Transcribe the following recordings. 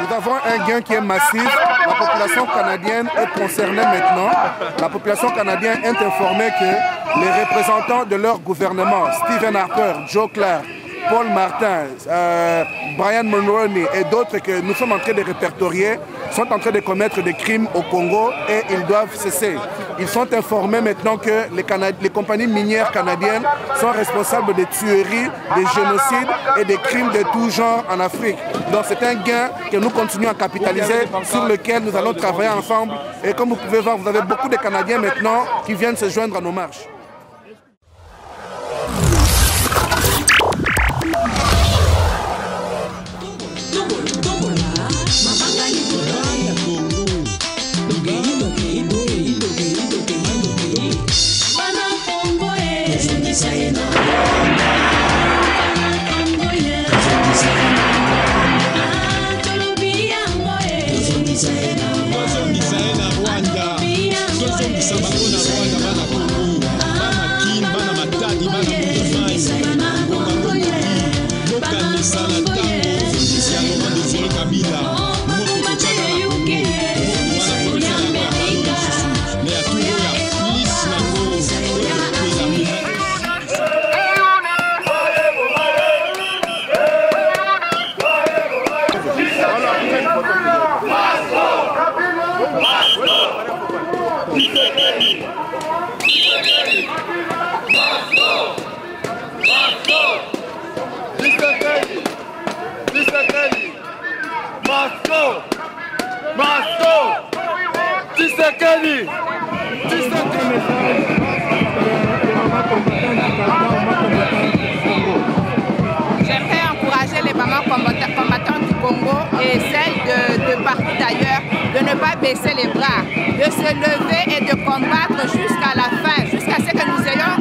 Nous avons un gain qui est massif. La population canadienne est concernée maintenant. La population canadienne est informée que les représentants de leur gouvernement, Stephen Harper, Joe Clark, Paul Martin, Brian Mulroney et d'autres que nous sommes en train de répertorier sont en train de commettre des crimes au Congo et ils doivent cesser. Ils sont informés maintenant que les compagnies minières canadiennes sont responsables de tueries, de génocides et des crimes de tout genre en Afrique. Donc c'est un gain que nous continuons à capitaliser, sur lequel nous allons travailler ensemble. Et comme vous pouvez voir, vous avez beaucoup de Canadiens maintenant qui viennent se joindre à nos marches. J'aimerais encourager les mamans combattantes du Congo et celles de partout d'ailleurs de ne pas baisser les bras, de se lever et de combattre jusqu'à la fin, jusqu'à ce que nous ayons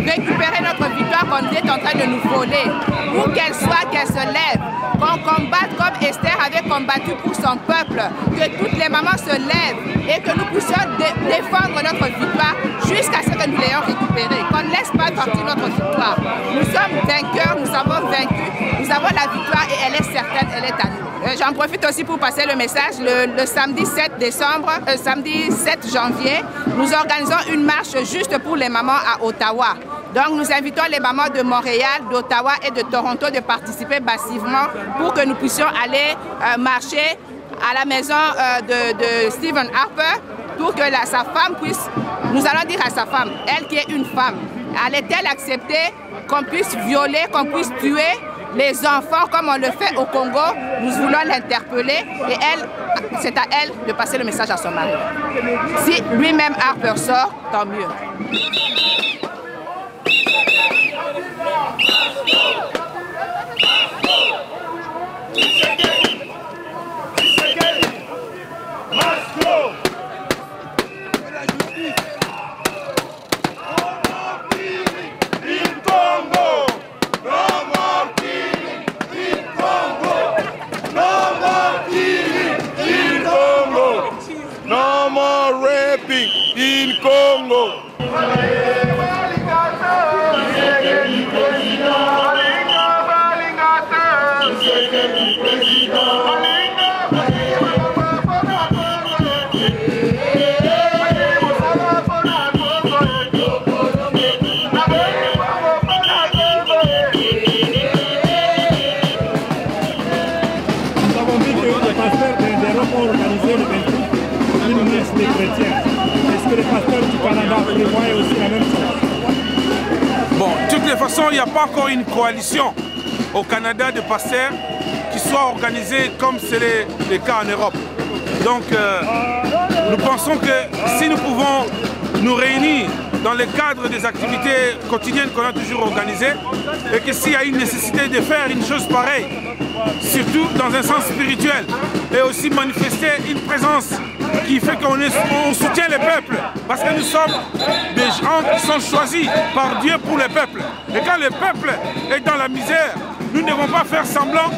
récupéré notre victoire qu'on est en train de nous voler. Où qu'elle soit, qu'elle se lève, qu'on combatte comme Esther avait combattu pour son peuple, que toutes les mamans se lèvent et que nous puissions défendre notre victoire jusqu'à ce que nous l'ayons récupérée, qu'on ne laisse pas partir notre victoire. Nous sommes vainqueurs, nous avons vaincu, nous avons la victoire et elle est certaine, elle est à nous. J'en profite aussi pour passer le message. Le samedi 7 janvier, nous organisons une marche juste pour les mamans à Ottawa. Donc nous invitons les mamans de Montréal, d'Ottawa et de Toronto de participer massivement pour que nous puissions aller marcher à la maison de Stephen Harper pour que sa femme puisse, nous allons dire à sa femme, elle qui est une femme, allait-elle accepter qu'on puisse violer, qu'on puisse tuer les enfants comme on le fait au Congo? Nous voulons l'interpeller et c'est à elle de passer le message à son mari. Si lui-même Harper sort, tant mieux. No more raping in Congo. Est-ce que les pasteurs du Canada prévoient aussi la même chose? Bon, de toutes les façons, il n'y a pas encore une coalition au Canada de pasteurs qui soit organisée comme c'est les cas en Europe. Donc, nous pensons que si nous pouvons nous réunir dans le cadre des activités quotidiennes qu'on a toujours organisées et que s'il y a une nécessité de faire une chose pareille, surtout dans un sens spirituel, et aussi manifester une présence qui fait qu'on soutient les peuples, parce que nous sommes des gens qui sont choisis par Dieu pour les peuples. Et quand le peuple est dans la misère, nous ne devons pas faire semblant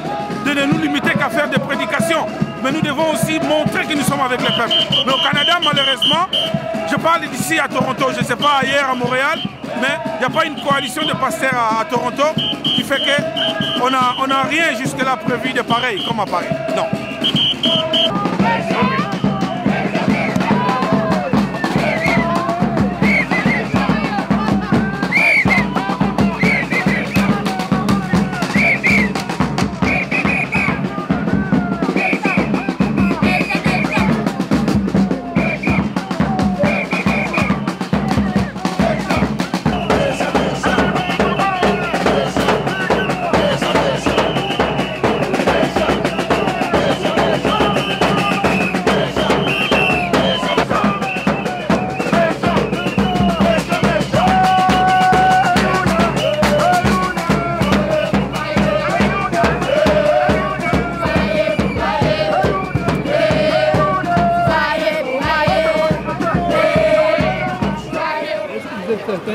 de ne nous limiter qu'à faire des prédications. Mais nous devons aussi montrer que nous sommes avec le peuple. Mais au Canada, malheureusement, je parle d'ici à Toronto, je ne sais pas ailleurs à Montréal, mais il n'y a pas une coalition de pasteurs à Toronto qui fait qu'on n'a rien jusque-là prévu de pareil comme à Paris. Non.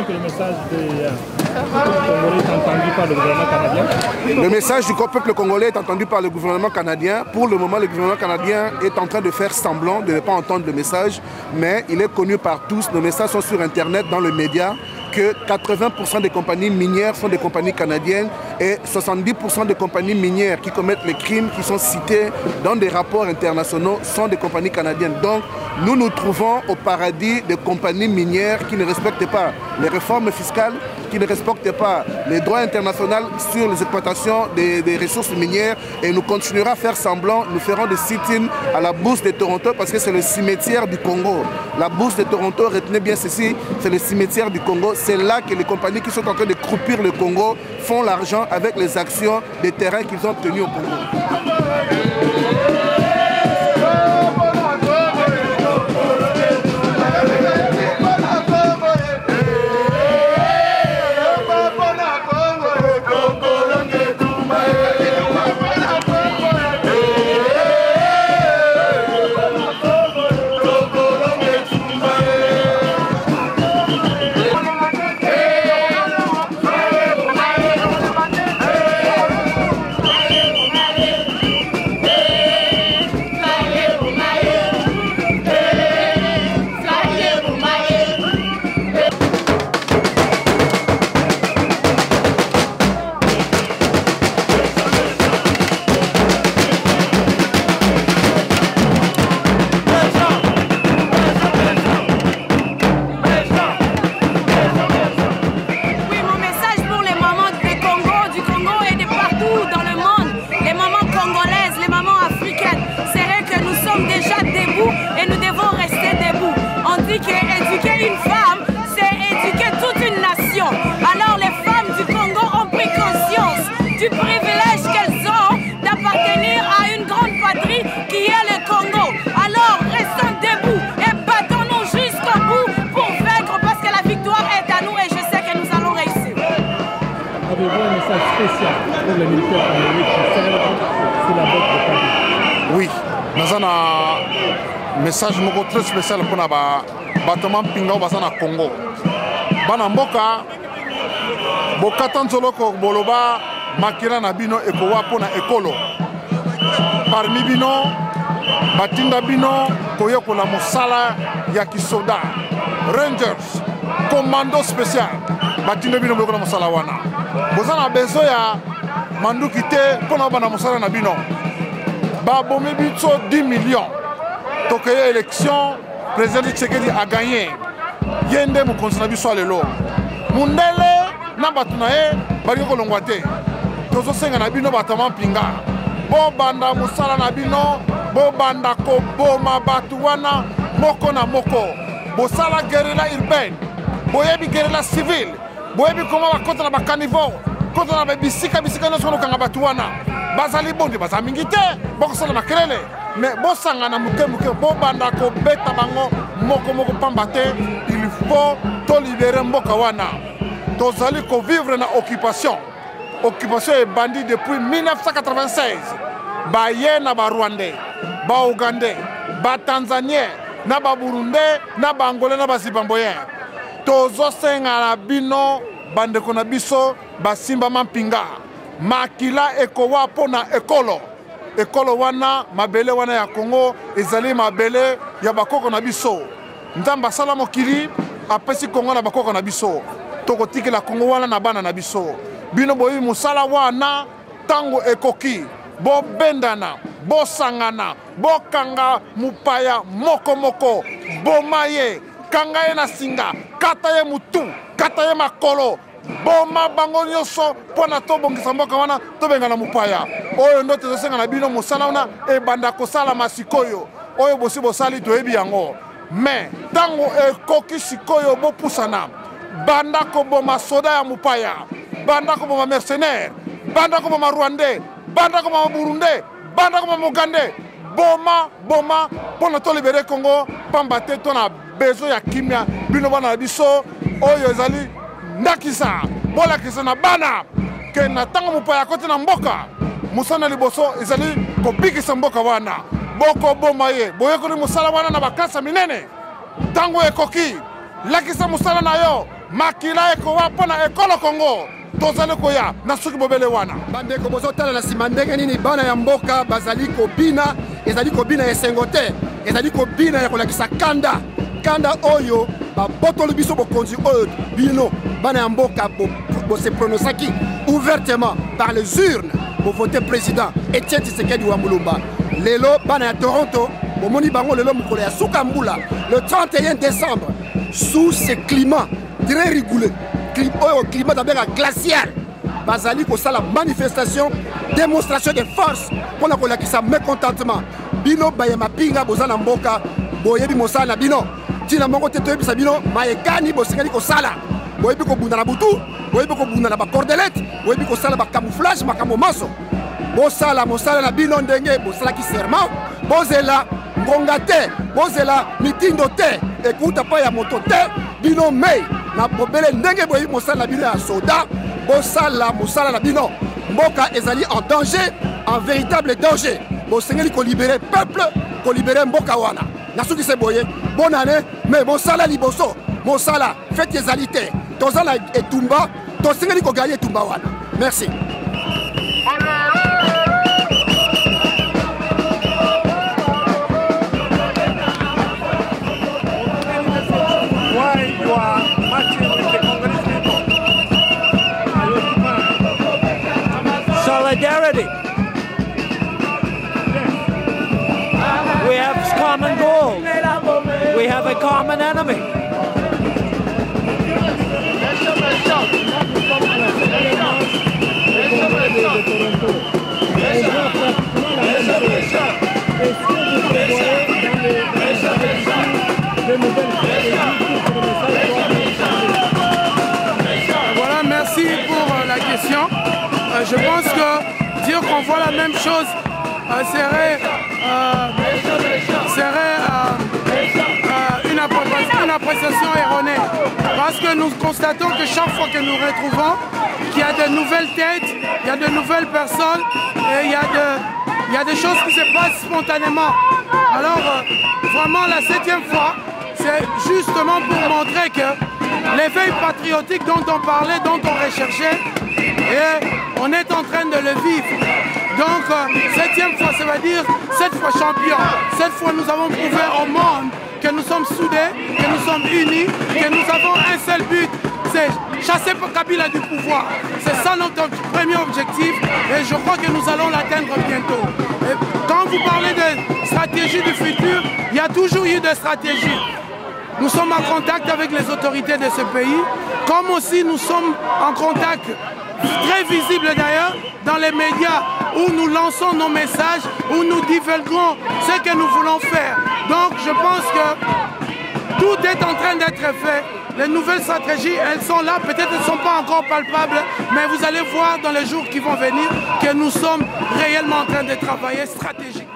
Que le message du Congolais est entendu par le gouvernement canadien? Le message du peuple congolais est entendu par le gouvernement canadien. Pour le moment, le gouvernement canadien est en train de faire semblant de ne pas entendre le message, mais il est connu par tous. Nos messages sont sur Internet, dans le média, que 80% des compagnies minières sont des compagnies canadiennes et 70% des compagnies minières qui commettent les crimes qui sont cités dans des rapports internationaux sont des compagnies canadiennes. Donc, nous nous trouvons au paradis des compagnies minières qui ne respectent pas les réformes fiscales, qui ne respectent pas les droits internationaux sur les exploitations des ressources minières, et nous continuerons à faire semblant. Nous ferons des sit-ins à la bourse de Toronto parce que c'est le cimetière du Congo. La bourse de Toronto, retenez bien ceci, c'est le cimetière du Congo. C'est là que les compagnies qui sont en train de croupir le Congo font l'argent avec les actions des terrains qu'ils ont obtenus au Congo. Éduquer une femme, c'est éduquer toute une nation. Alors les femmes du Congo ont pris conscience du privilège qu'elles ont d'appartenir à une grande patrie qui est le Congo. Alors restons debout et battons-nous jusqu'au bout pour vaincre, parce que la victoire est à nous et je sais que nous allons réussir. Avez-vous un message spécial pour les militaires congolais qui servent sous la botte de Kabila? Oui, nous avons un message très spécial pour nous. Battement pinga basa na Congo bana mboka bokata nzoloko boloba makira na bino ekowa pona ekolo parmi bino batinda bino koyokola mosala ya kisoda Rangers commando spécial batinda bino bokola mosala wana bozana bezo ya manduki te pona bana mosala na bino babomi bitso 10 millions tokeye élection. Président Tshisekedi a gagné. Yende mokonzi na biso lelo. Mundele na batu na ye bali ko longwate. Tozo senga na bino batama pinga. Bo banda musala na bino, bo banda ko boma batu wana moko na moko. Bo sala guerrilla urbaine. Bo yebi guerrilla civile. Bo yebi koma bakota na bakanivo. Kota na bisika no sono kanga batu wana. Bazali bondi bazamingi te. Boko sala makelele. Mais bon sangana muke bon banda ko beta bango moko pamba te, il faut to libérer mboka wana. Tozali ko vivre na occupation. Occupation est bandit depuis 1996. Ba ye na ba Rwandais, ba Ougandais, ba Tanzaniens, na ba Burundais, na ba Angolais, na ba Zimbabwéens. Tozo senga na bino bande ko na biso ba simba mampinga. makila ekowa pona ekolo ekolo wana mabele wana ya Congo ezali mabele ya bakoko na biso nzambe asala mokili apesi Congo na bakoko na biso tokotikela Congo wana na bana na biso bino boyi mosala wana tango ekoki bobendana bosangana bokanga mupaya moko moko boma ye kanga ye na singa kata ye mutu kata ye makolo boma bango nyonso mpona tobongisa mboka wana tobengana mupaya oyo ndo tozosenga na bino mosala wana ebanda kosalama sikoyo oyo bosi bosali toyebi yango me ntango ekoki sikoyo bopusana banda koboma soda ya mupaya banda koboma mercenaire banda koboma rwandais banda koboma burundais banda koboma mogandais boma mpona tolibere Congo pamba te tona besoin ya kimia bino bana na biso oyo ezali ndakisa bolakisa na bana ke na ntango mopaya kote na mboka mosala liboso ezali kobikisa mboka wana bokoboma ye boyekoli mosala wana na bakasa minene ntango ekoki lakisa mosala na yo makila ekowa mpona ekolo Congo tozali koya na soki bobele wana bandeko bozotala na nsima ndenge nini bana ya mboka bazali kobina ezali kobina esengo te ezali kobina ya kolakisa kanda oyo babotoli biso bokonzi oyo bino bana ya mboka bose pronosaki ouvertement par les urnes bovote président Etienne Tshisekedi wa Mulumba lelo bana ya Toronto bomoni bango lelo mokolo ya suka mbula le 31 décembre sous ce climat très rigoureux climat d'abord glacial bazali kosala manifestation démonstration de force mpona kolakisa mécontentement bino bayema pinga bozala mboka boyebi mosala na bino ntina moko te toyebisa bino mayekani bosengeli kosala boyebi kobunda na butu boyebi kobunda na bacordelete boyebi kosala bacamouflage makambo maso bosala mosala na bino ndenge bosalaki serment bozela ngonga te bozela mitindo te ekuta pa ya moto te bino mei na bobele ndenge boyebi mosala na bino ya soda bosala mosala na bino mboka ezali en danger en véritable danger bosengeli kolibere peuple kolibere mboka wana nasuki se boye bonne année mais bosala liboso mosala fete ezali te toza na etumba tosengeli koganye etumba wana merci. Why you are marching with the Congolese people? Solidarity. We have common goals. We have a common enemy. Voilà, merci pour la question. Je pense que dire qu'on voit la même chose serait une appréciation erronée. Parce que nous constatons que chaque fois que nous retrouvons, qu'il y a de nouvelles têtes, il y a de nouvelles personnes, et il y a des choses qui se passent spontanément. Alors, vraiment, la 7e fois, c'est justement pour montrer que l'éveil patriotique dont on parlait, dont on recherchait, et on est en train de le vivre. Donc, 7e fois, ça veut dire 7 fois champion. 7 fois, nous avons prouvé au monde que nous sommes soudés, que nous sommes unis, que nous avons un seul but, c'est chasser Kabila du pouvoir. C'est ça notre premier objectif et je crois que nous allons l'atteindre bientôt. Et quand vous parlez de stratégie du futur, il y a toujours eu des stratégies. Nous sommes en contact avec les autorités de ce pays, comme aussi nous sommes en contact très visible d'ailleurs dans les médias où nous lançons nos messages, où nous divulguons ce que nous voulons faire. Donc je pense que tout est en train d'être fait. Les nouvelles stratégies, elles sont là, peut-être elles ne sont pas encore palpables, mais vous allez voir dans les jours qui vont venir que nous sommes réellement en train de travailler stratégiquement.